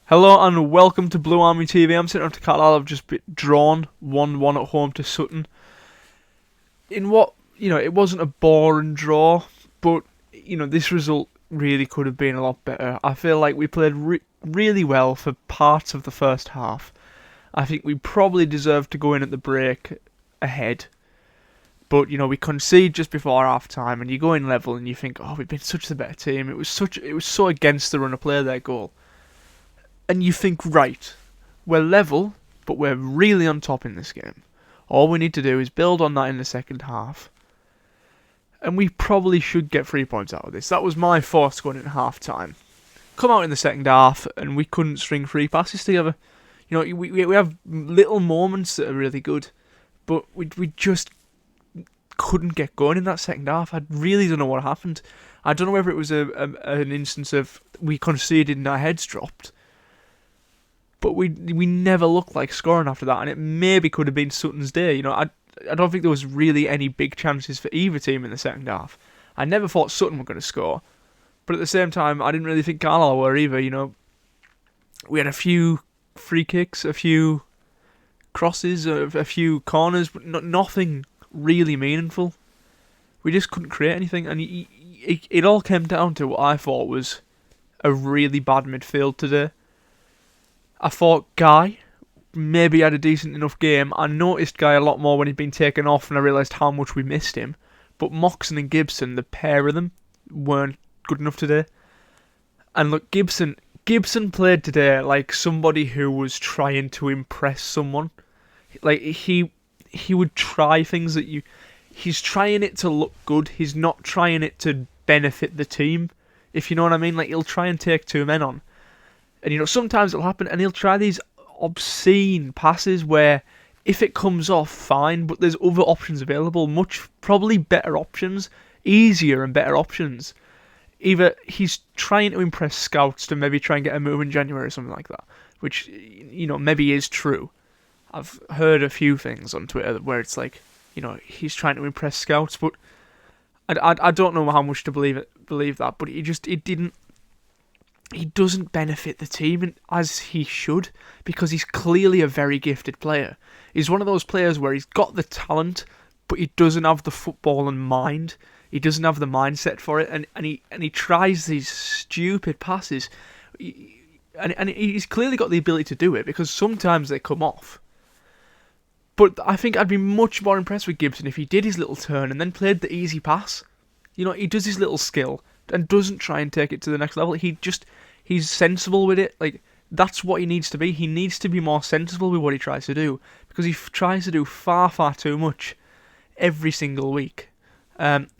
Hello and welcome to Blue Army TV. I'm sitting up to Carlisle. I've just been drawn 1-1 at home to Sutton. In what, it wasn't a boring draw, but, this result really could have been a lot better. I feel like we played really well for parts of the first half. I think we probably deserved to go in at the break ahead. But, we concede just before half time and you go in level and you think, oh, we've been such the better team. It was so against the run of play, their goal. And you think, right, we're level, but we're really on top in this game. All we need to do is build on that in the second half. And we probably should get 3 points out of this. That was my thoughts going into half time. Come out in the second half, and we couldn't string 3 passes together. We have little moments that are really good, but we just couldn't get going in that second half. I really don't know what happened. I don't know whether it was an instance of we conceded and our heads dropped. But we never looked like scoring after that, and it maybe could have been Sutton's day. I don't think there was really any big chances for either team in the second half. I never thought Sutton were going to score, but at the same time, I didn't really think Carlisle were either. We had a few free kicks, a few crosses, a few corners, but nothing really meaningful. We just couldn't create anything, and it all came down to what I thought was a really bad midfield today. I thought Guy maybe had a decent enough game. I noticed Guy a lot more when he'd been taken off and I realised how much we missed him. But Moxon and Gibson, the pair of them, weren't good enough today. And look, Gibson played today like somebody who was trying to impress someone. Like, he would try things that he's trying it to look good. He's not trying it to benefit the team, if you know what I mean. Like, he'll try and take 2 men on. And, sometimes it'll happen, and he'll try these obscene passes where if it comes off, fine, but there's other options available, probably better options, easier and better options. Either he's trying to impress scouts to maybe try and get a move in January or something like that, which, maybe is true. I've heard a few things on Twitter where it's like, he's trying to impress scouts, but I don't know how much to believe that, but he doesn't benefit the team as he should, because he's clearly a very gifted player. He's one of those players where he's got the talent, but he doesn't have the football in mind. He doesn't have the mindset for it, and he tries these stupid passes, and he's clearly got the ability to do it, because sometimes they come off. But I think I'd be much more impressed with Gibson if he did his little turn and then played the easy pass. He does his little skill and doesn't try and take it to the next level. He's sensible with it. Like, that's what he needs to be. He needs to be more sensible with what he tries to do, because he tries to do far, far too much every single week.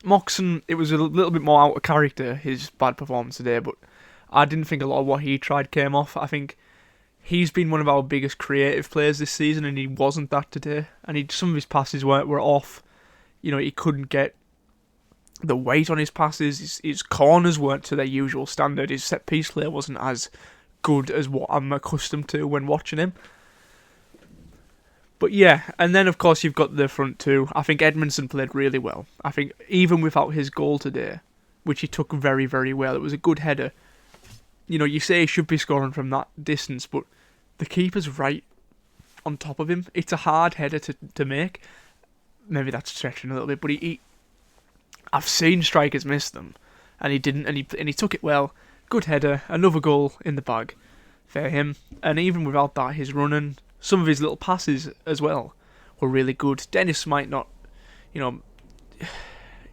Moxon, it was a little bit more out of character, his bad performance today, but I didn't think a lot of what he tried came off. I think he's been one of our biggest creative players this season, and he wasn't that today. And some of his passes were off. He couldn't get the weight on his passes. His corners weren't to their usual standard. His set piece play wasn't as good as what I'm accustomed to when watching him. But yeah, and then of course you've got the front two. I think Edmondson played really well. I think even without his goal today, which he took very, very well, it was a good header. You say he should be scoring from that distance, but the keeper's right on top of him. It's a hard header to make. Maybe that's stretching a little bit, but I've seen strikers miss them, and he didn't, and he took it well. Good header, another goal in the bag for him. And even without that, his running, some of his little passes as well, were really good. Dennis might not, he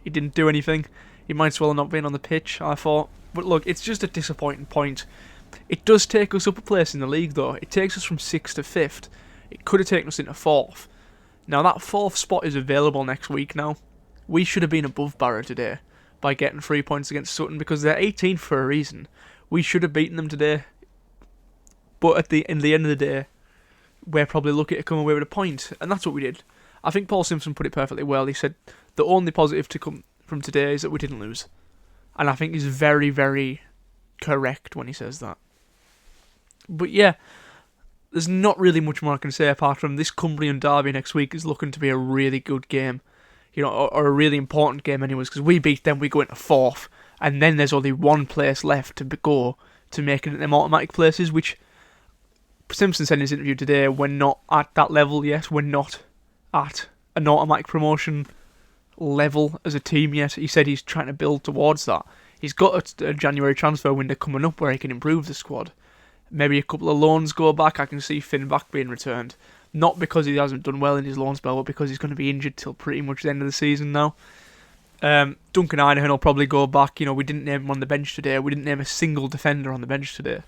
didn't do anything. He might as well have not been on the pitch, I thought. But look, it's just a disappointing point. It does take us up a place in the league, though. It takes us from 6th to 5th. It could have taken us into 4th. Now, that 4th spot is available next week now. We should have been above Barrow today by getting 3 points against Sutton, because they're 18th for a reason. We should have beaten them today. But in the end of the day, we're probably lucky to come away with a point, and that's what we did. I think Paul Simpson put it perfectly well. He said the only positive to come from today is that we didn't lose. And I think he's very, very correct when he says that. But yeah, there's not really much more I can say apart from this Cumbrian derby next week is looking to be a really good game. Or a really important game anyways, because we beat them, we go into 4th, and then there's only one place left to go to make it them automatic places, which Simpson said in his interview today, we're not at that level yet. We're not at an automatic promotion level as a team yet. He said he's trying to build towards that. He's got a January transfer window coming up where he can improve the squad. Maybe a couple of loans go back. I can see Finn back being returned. Not because he hasn't done well in his loan spell, but because he's going to be injured till pretty much the end of the season now. Duncan Idahan will probably go back. We didn't name him on the bench today. We didn't name a single defender on the bench today.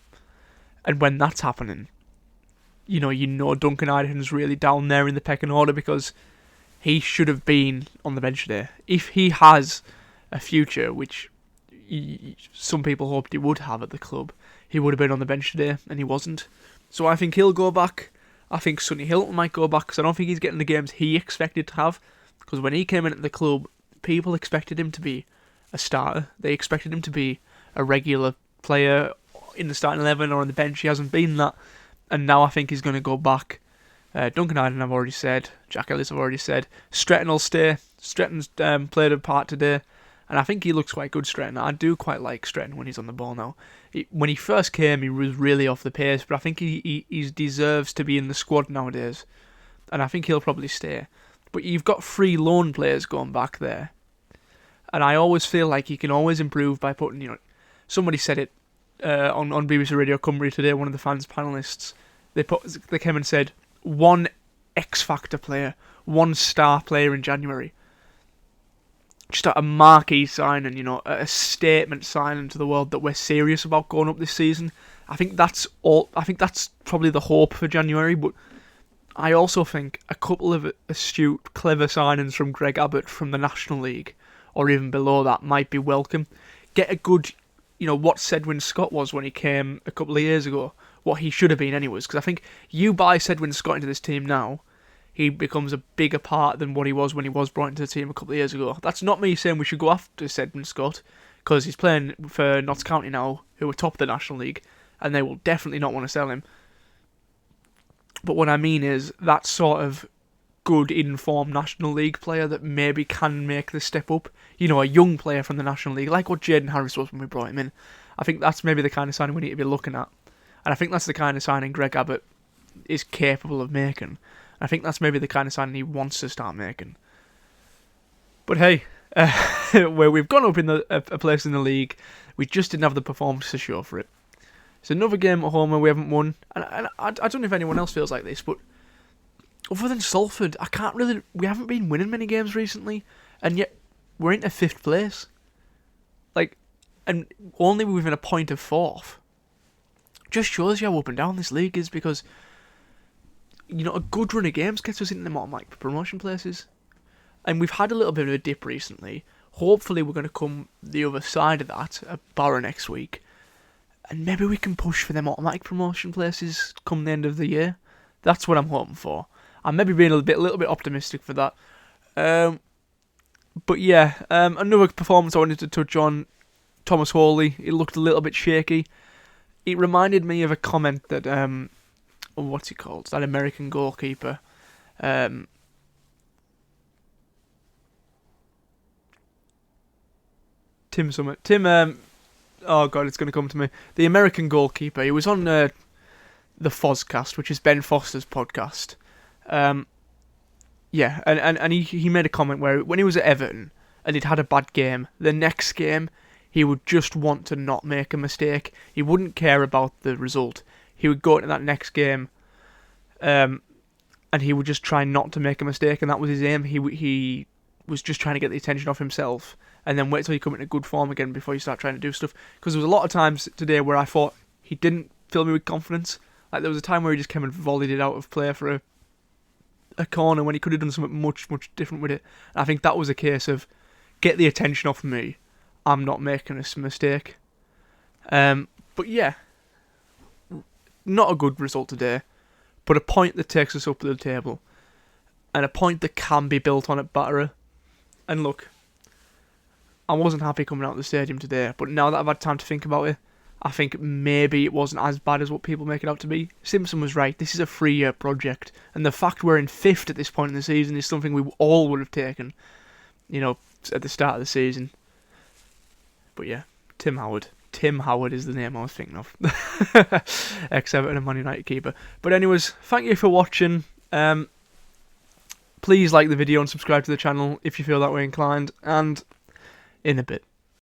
And when that's happening, you know Duncan Idahan's really down there in the pecking order because he should have been on the bench today. If he has a future, which some people hoped he would have at the club, he would have been on the bench today, and he wasn't. So I think he'll go back. I think Sonny Hilton might go back because I don't think he's getting the games he expected to have. Because when he came in at the club, people expected him to be a starter. They expected him to be a regular player in the starting 11 or on the bench. He hasn't been that. And now I think he's going to go back. Duncan Idahan I've already said. Jack Ellis I've already said. Stretton will stay. Stretton's played a part today. And I think he looks quite good, Stretton. I do quite like Stretton when he's on the ball now. When he first came, he was really off the pace. But I think he deserves to be in the squad nowadays. And I think he'll probably stay. But you've got 3 loan players going back there. And I always feel like you can always improve by putting, somebody said it on BBC Radio Cumbria today, one of the fans panellists. They came and said, one X-Factor player, one star player in January. Just a marquee signing, a statement signing to the world that we're serious about going up this season. I think that's all. I think that's probably the hope for January, but I also think a couple of astute, clever signings from Greg Abbott from the National League, or even below that, might be welcome. Get a good, what Sedwin Scott was when he came a couple of years ago, what he should have been anyways, because I think you buy Sedwin Scott into this team now, he becomes a bigger part than what he was when he was brought into the team a couple of years ago. That's not me saying we should go after Sedwin Scott, because he's playing for Notts County now, who are top of the National League, and they will definitely not want to sell him. But what I mean is that sort of good informed National League player that maybe can make the step up. A young player from the National League, like what Jaden Harris was when we brought him in. I think that's maybe the kind of signing we need to be looking at. And I think that's the kind of signing Greg Abbott is capable of making. I think that's maybe the kind of signing he wants to start making. But hey, where we've gone up in a place in the league, we just didn't have the performance to show for it. It's another game at home where we haven't won. And I don't know if anyone else feels like this, but other than Salford, we haven't been winning many games recently, and yet we're into 5th place. And only within a point of 4th. Just shows you how up and down this league is, because a good run of games gets us into the automatic promotion places. And we've had a little bit of a dip recently. Hopefully we're going to come the other side of that, at Barrow next week. And maybe we can push for them automatic promotion places come the end of the year. That's what I'm hoping for. I'm maybe being a little bit optimistic for that. But yeah, another performance I wanted to touch on, Thomas Hawley. He looked a little bit shaky. It reminded me of a comment that, what's he called? That American goalkeeper. Tim Summit. Oh god, it's going to come to me. The American goalkeeper. He was on the Fozcast, which is Ben Foster's podcast. Yeah, and he made a comment where when he was at Everton and he'd had a bad game, the next game he would just want to not make a mistake. He wouldn't care about the result. He would go into that next game, and he would just try not to make a mistake, and that was his aim. He was just trying to get the attention off himself, and then wait till you come into good form again before you start trying to do stuff. Because there was a lot of times today where I thought he didn't fill me with confidence. Like there was a time where he just came and volleyed it out of play for a corner when he could have done something much, much different with it. And I think that was a case of get the attention off me. I'm not making a mistake. But yeah, not a good result today, but a point that takes us up to the table, and a point that can be built on at Barrow. And look, I wasn't happy coming out of the stadium today, but now that I've had time to think about it, I think maybe it wasn't as bad as what people make it out to be. Simpson was right. This is a 3-year project, and the fact we're in 5th at this point in the season is something we all would have taken, at the start of the season. But yeah, Tim Tim Howard is the name I was thinking of. Ex-Everton and Man United keeper. But anyways, thank you for watching. Please like the video and subscribe to the channel if you feel that way inclined. And in a bit.